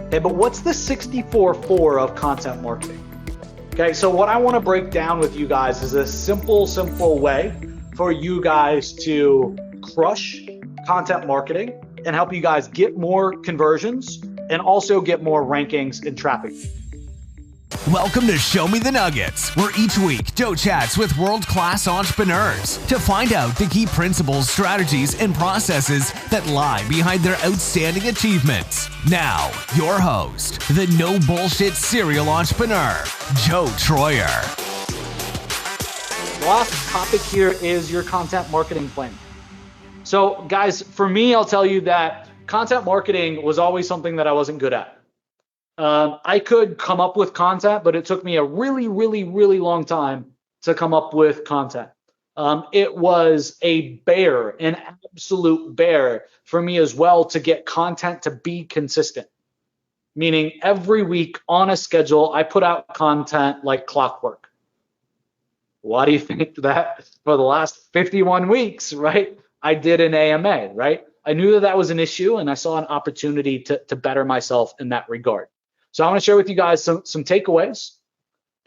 Okay, but what's the 64-4 of content marketing? Okay, so what I want to break down with you guys is a simple way for you guys to crush content marketing and help you guys get more conversions and also get more rankings and traffic. Welcome to Show Me the Nuggets, where each week Joe chats with world-class entrepreneurs to find out the key principles, strategies, and processes that lie behind their outstanding achievements. Now, your host, the no bullshit serial entrepreneur, Joe Troyer. The last topic here is your content marketing plan. So guys, for me, I'll tell you that content marketing was always something that I wasn't good at. I could come up with content, but it took me a really long time to come up with content. It was an absolute bear for me as well to get content to be consistent. Meaning every week on a schedule, I put out content like clockwork. Why do you think that for the last 51 weeks, right? I did an AMA, right? I knew that was an issue and I saw an opportunity to better myself in that regard. So I want to share with you guys some takeaways,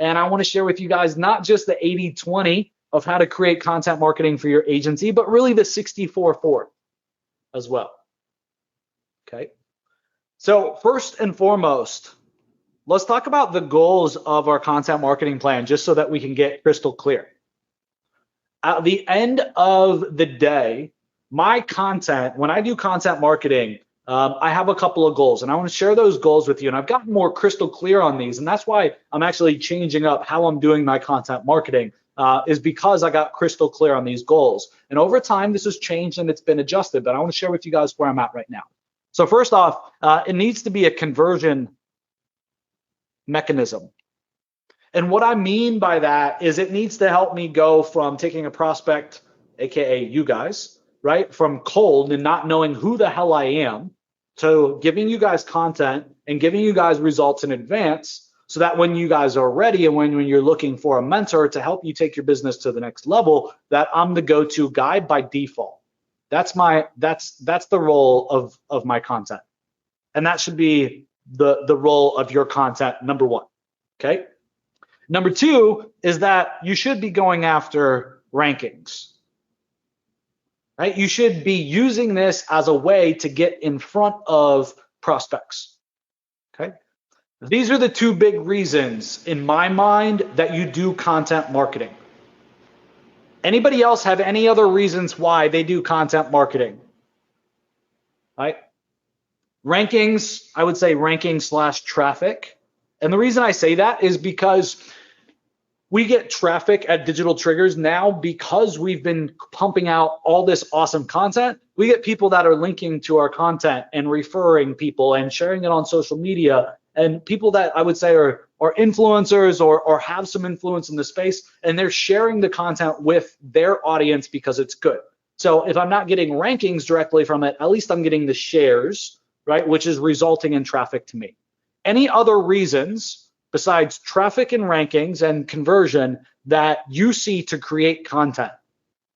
and I want to share with you guys not just the 80-20 of how to create content marketing for your agency, but really the 64-4 as well. Okay. So first and foremost, let's talk about the goals of our content marketing plan, just so that we can get crystal clear. At the end of the day, my content, when I do content marketing, I have a couple of goals, and I want to share those goals with you. And I've gotten more crystal clear on these, and that's why I'm actually changing up how I'm doing my content marketing, is because I got crystal clear on these goals. And over time, this has changed and it's been adjusted, but I want to share with you guys where I'm at right now. So first off, it needs to be a conversion mechanism. And what I mean by that is it needs to help me go from taking a prospect, AKA you guys, right, from cold and not knowing who the hell I am, to giving you guys content and giving you guys results in advance, so that when you guys are ready and when you're looking for a mentor to help you take your business to the next level, that I'm the go-to guy by default. That's the role of my content. And that should be the role of your content, number one. Okay. Number two is that you should be going after rankings. Right? You should be using this as a way to get in front of prospects. Okay. These are the two big reasons in my mind that you do content marketing. Anybody else have any other reasons why they do content marketing? Right? Rankings, I would say ranking/traffic. And the reason I say that is because we get traffic at Digital Triggers now because we've been pumping out all this awesome content. We get people that are linking to our content and referring people and sharing it on social media, and people that I would say are influencers or have some influence in the space, and they're sharing the content with their audience because it's good. So if I'm not getting rankings directly from it, at least I'm getting the shares, right, which is resulting in traffic to me. Any other reasons besides traffic and rankings and conversion that you see to create content?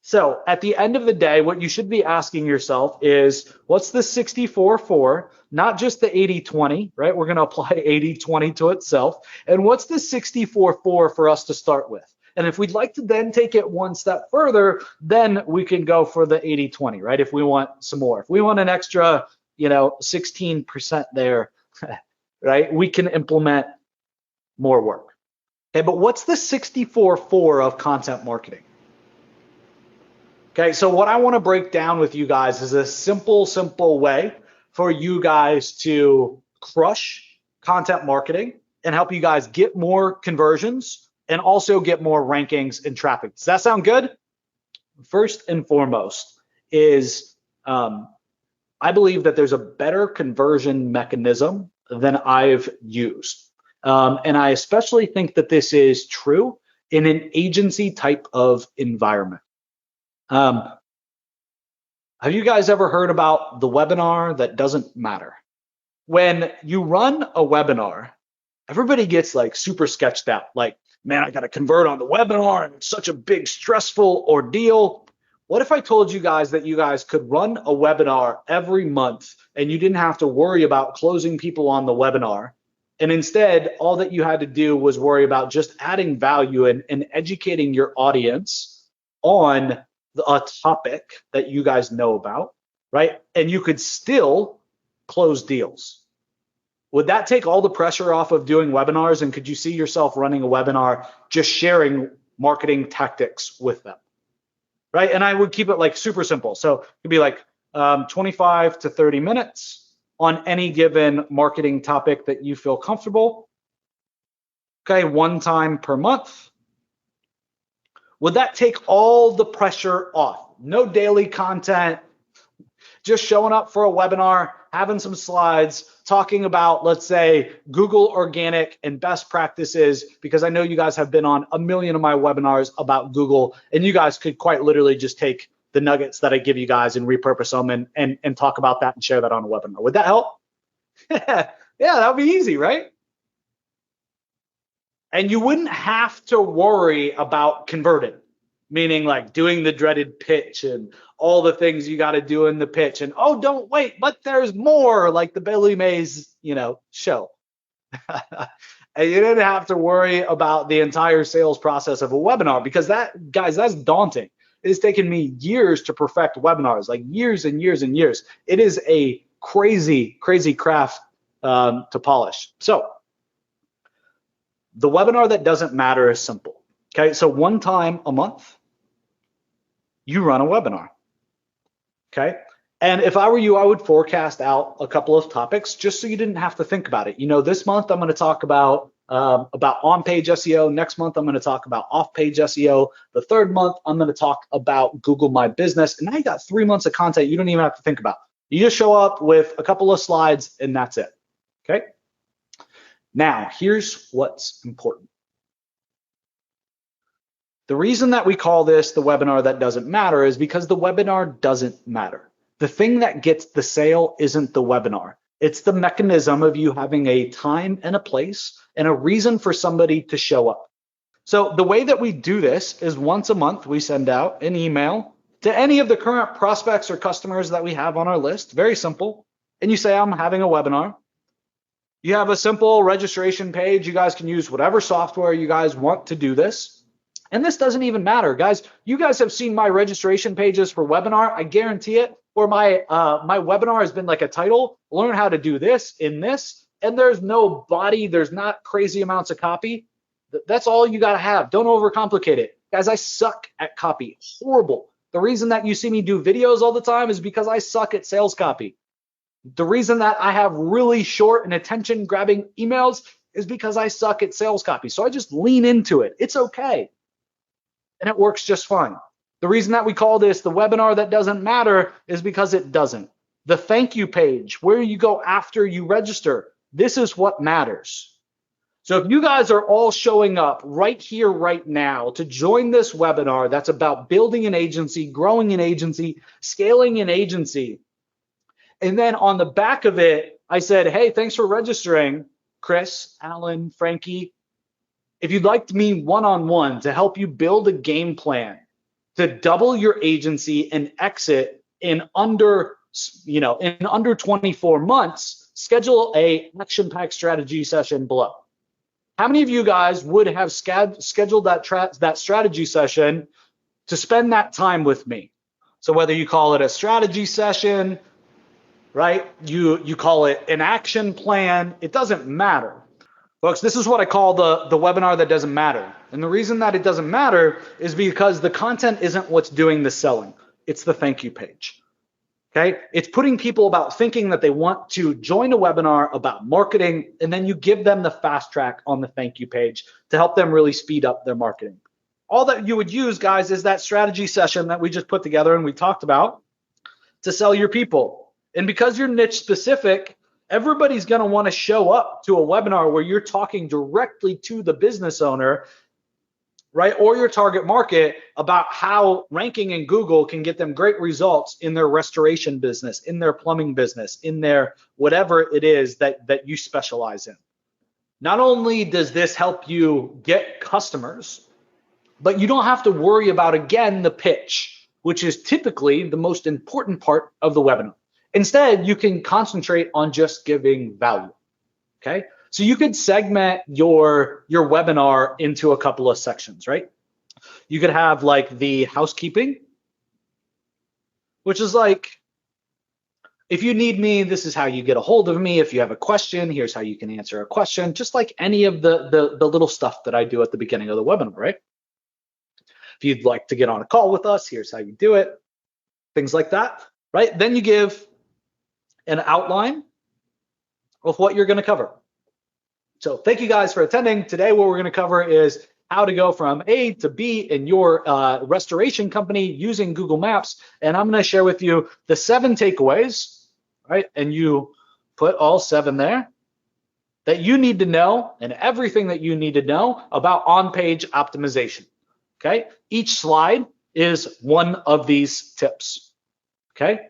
So at the end of the day, what you should be asking yourself is, what's the 64-4, not just the 80-20, right? We're going to apply 80-20 to itself. And what's the 64-4 for us to start with? And if we'd like to then take it one step further, then we can go for the 80-20, right? If we want some more, if we want an extra, 16% there, right? We can implement more work. Okay, but what's the 64-4 of content marketing? Okay, so what I want to break down with you guys is a simple way for you guys to crush content marketing and help you guys get more conversions and also get more rankings and traffic. Does that sound good? First and foremost is I believe that there's a better conversion mechanism than I've used. And I especially think that this is true in an agency type of environment. Have you guys ever heard about the webinar that doesn't matter? When you run a webinar, everybody gets like super sketched out. Like, man, I got to convert on the webinar and it's such a big stressful ordeal. What if I told you guys that you guys could run a webinar every month and you didn't have to worry about closing people on the webinar? And instead, all that you had to do was worry about just adding value and educating your audience on a topic that you guys know about, right? And you could still close deals. Would that take all the pressure off of doing webinars? And could you see yourself running a webinar just sharing marketing tactics with them, right? And I would keep it like super simple. So it'd be like 25 to 30 minutes on any given marketing topic that you feel comfortable. Okay, one time per month. Would that take all the pressure off? No daily content, just showing up for a webinar, having some slides, talking about, let's say, Google organic and best practices, because I know you guys have been on a million of my webinars about Google, and you guys could quite literally just take the nuggets that I give you guys and repurpose them and talk about that and share that on a webinar. Would that help? Yeah, that would be easy, right? And you wouldn't have to worry about converting, meaning like doing the dreaded pitch and all the things you got to do in the pitch. And oh, don't wait, but there's more, like the Billy Mays, show. And you didn't have to worry about the entire sales process of a webinar, because that, guys, that's daunting. It's taken me years to perfect webinars, like years and years and years. It is a crazy, crazy craft to polish. So the webinar that doesn't matter is simple. Okay, so one time a month, you run a webinar. Okay, and if I were you, I would forecast out a couple of topics just so you didn't have to think about it. This month I'm going to talk about on-page SEO. Next month I'm going to talk about off-page SEO. The third month I'm going to talk about Google My Business. And now you got 3 months of content you don't even have to think about. You just show up with a couple of slides and that's it. Okay. Now here's what's important. The reason that we call this the webinar that doesn't matter is because the webinar doesn't matter. The thing that gets the sale isn't the webinar. It's the mechanism of you having a time and a place and a reason for somebody to show up. So the way that we do this is once a month, we send out an email to any of the current prospects or customers that we have on our list. Very simple. And you say, I'm having a webinar. You have a simple registration page. You guys can use whatever software you guys want to do this. And this doesn't even matter, guys. You guys have seen my registration pages for webinar. I guarantee it. Or my webinar has been like a title, learn how to do this in this, and there's no body, there's not crazy amounts of copy. That's all you gotta have. Don't overcomplicate it. Guys, I suck at copy, horrible. The reason that you see me do videos all the time is because I suck at sales copy. The reason that I have really short and attention grabbing emails is because I suck at sales copy. So I just lean into it. It's okay. And it works just fine. The reason that we call this the webinar that doesn't matter is because it doesn't. The thank you page, where you go after you register, this is what matters. So if you guys are all showing up right here, right now to join this webinar that's about building an agency, growing an agency, scaling an agency, and then on the back of it, I said, hey, thanks for registering, Chris, Alan, Frankie. If you'd like me one-on-one to help you build a game plan to double your agency and exit in under 24 months, schedule a action-packed strategy session below. How many of you guys would have scheduled that strategy session to spend that time with me? So whether you call it a strategy session, right? You call it an action plan, it doesn't matter. Folks, this is what I call the webinar that doesn't matter. And the reason that it doesn't matter is because the content isn't what's doing the selling. It's the thank you page. Okay? It's putting people about thinking that they want to join a webinar about marketing, and then you give them the fast track on the thank you page to help them really speed up their marketing. All that you would use, guys, is that strategy session that we just put together and we talked about to sell your people. And because you're niche specific, everybody's going to want to show up to a webinar where you're talking directly to the business owner, right, or your target market about how ranking in Google can get them great results in their restoration business, in their plumbing business, in their whatever it is that you specialize in. Not only does this help you get customers, but you don't have to worry about, again, the pitch. which is typically the most important part of the webinar. Instead, you can concentrate on just giving value, okay? So you could segment your webinar into a couple of sections, right? You could have like the housekeeping, which is like, if you need me, this is how you get a hold of me. If you have a question, here's how you can answer a question, just like any of the little stuff that I do at the beginning of the webinar, right? If you'd like to get on a call with us, here's how you do it, things like that, right? Then you give an outline of what you're going to cover. So thank you guys for attending. Today, what we're going to cover is how to go from A to B in your restoration company using Google Maps. And I'm going to share with you the 7 takeaways, right? And you put all 7 there that you need to know, and everything that you need to know about on-page optimization, okay? Each slide is one of these tips, okay?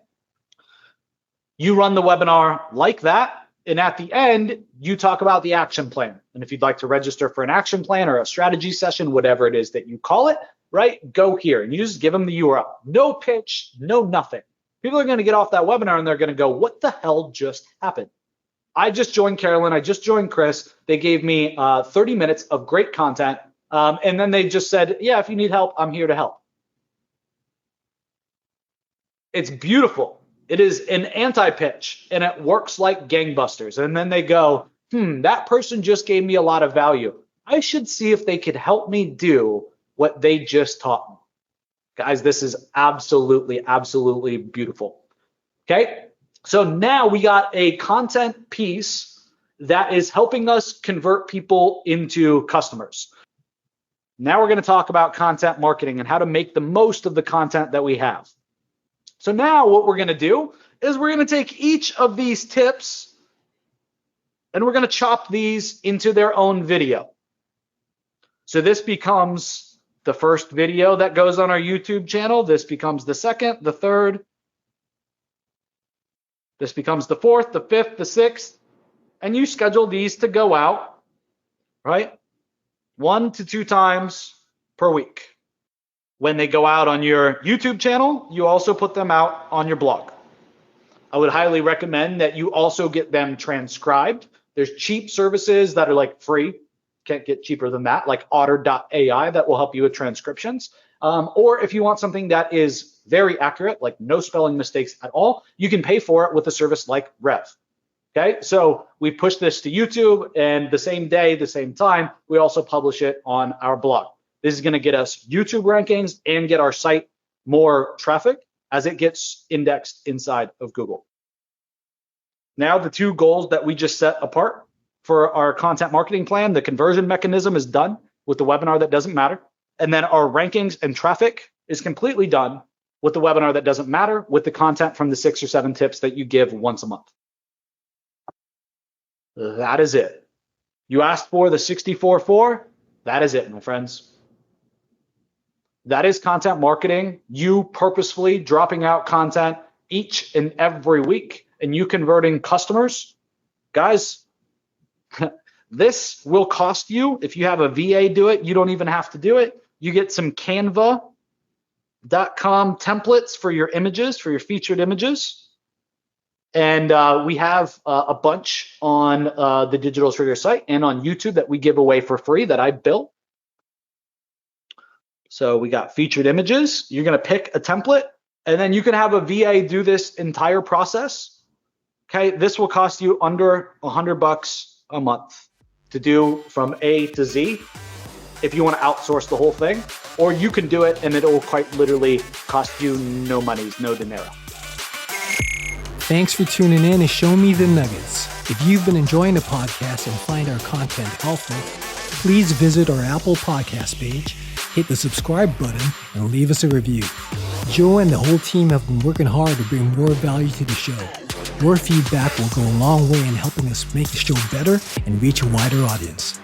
You run the webinar like that. And at the end, you talk about the action plan. And if you'd like to register for an action plan or a strategy session, whatever it is that you call it, right, go here. And you just give them the URL. No pitch, no nothing. People are going to get off that webinar and they're going to go, what the hell just happened? I just joined Carolyn. I just joined Chris. They gave me 30 minutes of great content. And then they just said, yeah, if you need help, I'm here to help. It's beautiful. It is an anti-pitch, and it works like gangbusters. And then they go, that person just gave me a lot of value. I should see if they could help me do what they just taught me. Guys, this is absolutely, absolutely beautiful. Okay, so now we got a content piece that is helping us convert people into customers. Now we're going to talk about content marketing and how to make the most of the content that we have. So now what we're going to do is we're going to take each of these tips and we're going to chop these into their own video. So this becomes the first video that goes on our YouTube channel. This becomes the second, the third. This becomes the fourth, the fifth, the sixth. And you schedule these to go out, right? 1 to 2 times per week. When they go out on your YouTube channel, you also put them out on your blog. I would highly recommend that you also get them transcribed. There's cheap services that are like free, can't get cheaper than that, like otter.ai that will help you with transcriptions. Or if you want something that is very accurate, like no spelling mistakes at all, you can pay for it with a service like Rev. Okay, so we push this to YouTube, and the same day, the same time, we also publish it on our blog. This is going to get us YouTube rankings and get our site more traffic as it gets indexed inside of Google. Now, the 2 goals that we just set apart for our content marketing plan, the conversion mechanism is done with the webinar that doesn't matter. And then our rankings and traffic is completely done with the webinar that doesn't matter, with the content from the 6 or 7 tips that you give once a month. That is it. You asked for the 64-4. That is it, my friends. That is content marketing. You purposefully dropping out content each and every week and you converting customers. Guys, this will cost you. If you have a VA do it, you don't even have to do it. You get some Canva.com templates for your images, for your featured images. And we have a bunch on the Digital Trigger site and on YouTube that we give away for free that I built. So we got featured images. You're going to pick a template, and then you can have a VA do this entire process. Okay, this will cost you under $100 a month to do from A to Z if you want to outsource the whole thing, or you can do it and it will quite literally cost you no money, no dinero. Thanks for tuning in and Show Me the Nuggets. If you've been enjoying the podcast and find our content helpful, please visit our Apple Podcast page, hit the subscribe button, and leave us a review. Joe and the whole team have been working hard to bring more value to the show. Your feedback will go a long way in helping us make the show better and reach a wider audience.